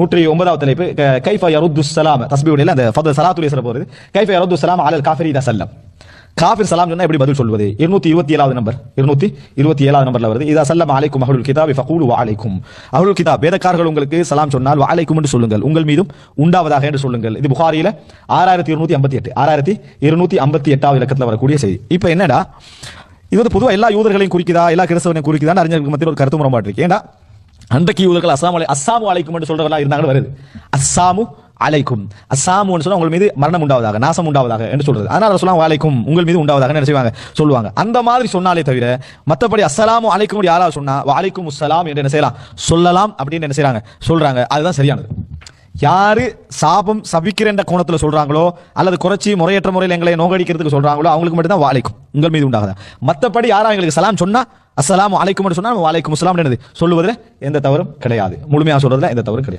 109வது தலைப்பு கைஃப யருத்து ஸலாம் தஸ்பீஹுடைய அந்த ஃபضل ஸலாத்துல் இஸ்ரா போறது கைஃப யருத்து ஸலாம் அலல் காஃபிரி இதா சல்லம் காஃபிர் சலாம் சொன்னா எப்படி பதில் சொல்வது 227வது நம்பர் 227வது நம்பர்ல வருது இதா சல்லம அலைக்கும் அஹ்லுல் கிதாபி ஃபகூலு வ அலைக்கும் அஹ்லுல் கிதாப் வேதக்காரர்கள் உங்களுக்கு சலாம் சொன்னால் வ அலைக்கும் என்று சொல்லுங்கள் உங்கள் மீதும் உண்டாவதாக என்று சொல்லுங்கள் இது புகாரியில 6258வது இலக்கத்துல வரக்கூடிய செய்தி. இப்போ என்னடா இது வந்து பொதுவாக எல்லா யூதர்களையும் குறிக்குதா எல்லா கிறிஸ்தவனையும் குறிக்குதான் அறிஞர்களுக்கு மத்தியில் ஒரு கருத்து முரண்பாடு இருக்கு. ஏன்னா அன்றைக்கு யூதர்கள் அஸ்ஸாமு அலைக்கும் என்று சொல்றவர்களா இருந்தாங்க வருது அஸ்ஸாமு அலைக்கும் அஸ்ஸாமுன்னு சொன்னா உங்கள் மீது மரணம் உண்டாவதாக நாசம் உண்டாவதாக என்று சொல்றது. அதனால சொல்லுவாங்க அலைக்கும் உங்கள் மீது உண்டாவதாக என்ன செய்வாங்க சொல்லுவாங்க. அந்த மாதிரி சொன்னாலே தவிர மற்றபடி அஸ்ஸலாமு அலைக்கும் யாராவது சொன்னா வலைக்கும் அஸ்ஸலாம் என்று என்ன செய்யலாம் சொல்லலாம் அப்படின்னு என்ன செய்யறாங்க சொல்றாங்க. அதுதான் சரியானது. யாரு சாபம் சபிக்கிற என்ற கோணத்தில் சொல்றாங்களோ அல்லது குறைச்சி முறையற்ற முறையில் எங்களை நோக்கடிக்கிறதுக்கு சொல்றாங்களோ அவங்களுக்கு மட்டும் தான் வாலைக்கும் உங்கள் மீது உண்டாகுதா. மற்றபடி யாரும் எங்களுக்கு சலாம் சொன்னா அஸ்ஸலாமு அலைக்கும் சொன்னா வலைக்கும் அஸ்ஸலாம் சொல்லுவதில் எந்த தவறும் கிடையாது. முழுமையாக சொல்றதுல எந்த தவறும் கிடையாது.